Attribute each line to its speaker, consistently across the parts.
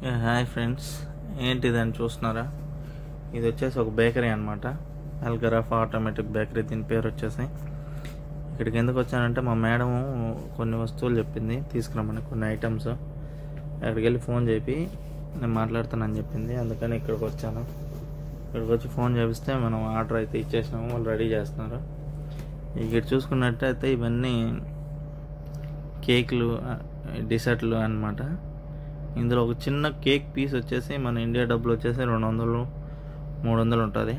Speaker 1: Hi friends, ఏంటిదని చూస్తున్నారా? ఇది వచ్చేసి ఒక బేకరీ అనమాట. అల్గరాఫ్ ఆటోమేటిక్ బేకరీ, దీని పేరు వచ్చేసి. ఇక్కడికి ఎందుకు వచ్చానంటే మా మేడం కొన్ని వస్తువులు చెప్పింది తీసుకురామని, కొన్ని ఐటమ్స్. అక్కడికి వెళ్ళి ఫోన్ చేపి నేను మాట్లాడుతానని చెప్పింది, అందుకని ఇక్కడికి వచ్చాను. ఇక్కడికి వచ్చి ఫోన్ చేపిస్తే మనం ఆర్డర్ అయితే ఇచ్చేసినాము, వాళ్ళు రెడీ చేస్తున్నారు. ఇక్కడ చూసుకున్నట్టయితే ఇవన్నీ కేకులు, డిసర్ట్లు అన్నమాట. ఇందులో ఒక చిన్న కేక్ పీస్ వచ్చేసి మన ఇండియా డబ్బులు వచ్చేసి 200-300 ఉంటుంది.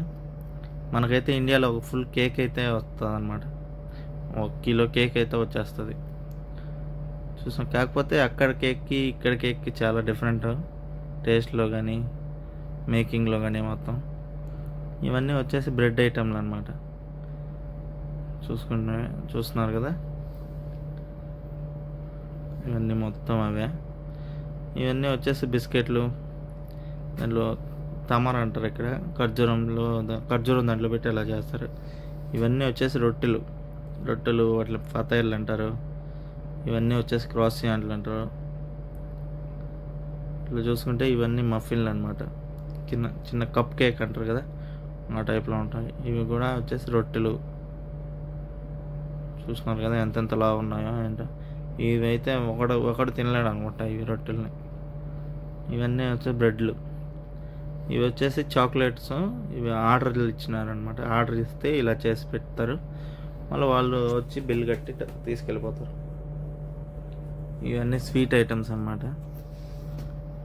Speaker 1: మనకైతే ఇండియాలో ఒక ఫుల్ కేక్ అయితే వస్తుంది అనమాట. 1 కిలో కేక్ అయితే వచ్చేస్తుంది చూసాం. కాకపోతే అక్కడ కేక్కి ఇక్కడ కేక్కి చాలా డిఫరెంట్, టేస్ట్లో కానీ మేకింగ్లో కానీ మొత్తం. ఇవన్నీ వచ్చేసి బ్రెడ్ ఐటమ్లు అనమాట. చూస్తున్నారు కదా, ఇవన్నీ మొత్తం అవే. ఇవన్నీ వచ్చేసి బిస్కెట్లు, దాంట్లో తమర అంటారు ఇక్కడ, ఖర్జూరం దాంట్లో పెట్టి అలా చేస్తారు. ఇవన్నీ వచ్చేసి రొట్టెలు వాటి ఫతైర్లు అంటారు. ఇవన్నీ వచ్చేసి క్రాసియాంట్లు అంటారు. ఇట్లా చూసుకుంటే ఇవన్నీ మఫిన్లు అనమాట. చిన్న కప్ కేక్ అంటారు కదా, ఆ టైప్లో ఉంటాయి. ఇవి కూడా వచ్చేసి రొట్టెలు. చూస్తున్నారు కదా ఎంతెంత లావు ఉన్నాయో ఏంటో. ఇవైతే ఒకడు తినలేడు అనమాట ఇవి రొట్టెల్ని. ఇవన్నీ వచ్చి బ్రెడ్లు. ఇవి వచ్చేసి చాక్లెట్స్. ఇవి ఆర్డర్లు ఇచ్చినారనమాట. ఆర్డర్ ఇస్తే ఇలా చేసి పెడతారు, మళ్ళీ వాళ్ళు వచ్చి బిల్ కట్టి తీసుకెళ్ళిపోతారు. ఇవన్నీ స్వీట్ ఐటమ్స్ అన్నమాట.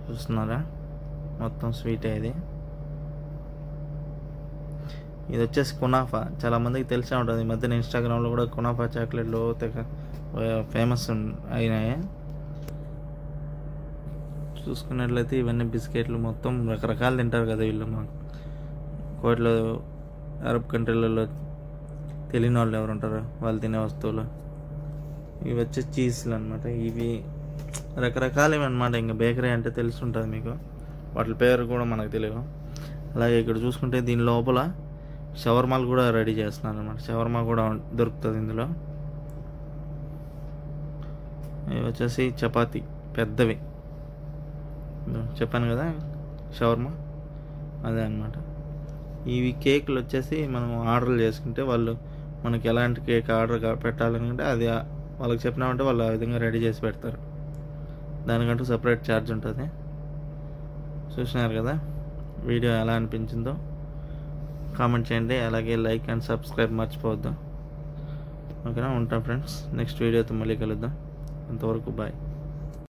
Speaker 1: చూస్తున్నారా, మొత్తం స్వీట్. ఇది వచ్చేసి కునాఫా. చాలా మందికి తెలిసే ఉంటుంది. ఈ మధ్యన ఇన్స్టాగ్రామ్లో కూడా కునాఫా చాక్లెట్లు తెగ ఫేమస్ అయినాయి. చూసుకున్నట్లయితే ఇవన్నీ బిస్కెట్లు. మొత్తం రకరకాలు తింటారు కదా వీళ్ళు. మాకు కోట్లో అరబ్ కంట్రీలలో తెలియని వాళ్ళు ఎవరు ఉంటారు, వాళ్ళు తినే వస్తువులు. ఇవి వచ్చే చీజ్లు అనమాట. ఇవి రకరకాలు అనమాట. ఇంకా బేకరీ అంటే తెలిసి ఉంటుంది మీకు, వాటి పేరు కూడా మనకు తెలియదు. అలాగే ఇక్కడ చూసుకుంటే దీని లోపల షవర్మాలు కూడా రెడీ చేస్తున్నారు అనమాట. షవర్మా కూడా దొరుకుతుంది ఇందులో. ఇవి వచ్చేసి చపాతీ పెద్దవి, చెప్పాను కదా షవర్మా, అదే అనమాట. ఇవి కేకులు వచ్చేసి మనం ఆర్డర్లు చేసుకుంటే వాళ్ళు మనకి ఎలాంటి కేక్ ఆర్డర్ పెట్టాలనుకుంటే అది వాళ్ళకి చెప్పినామంటే వాళ్ళు ఆ విధంగా రెడీ చేసి పెడతారు. దానికంటూ సపరేట్ ఛార్జ్ ఉంటుంది. చూసినారు కదా, వీడియో ఎలా అనిపించిందో కామెంట్ చేయండి. అలాగే లైక్ అండ్ సబ్స్క్రైబ్ మర్చిపోవద్దు. ఓకేనా, ఉంటాం ఫ్రెండ్స్. నెక్స్ట్ వీడియోతో మళ్ళీ కలుద్దాం. అంతవరకు బాయ్.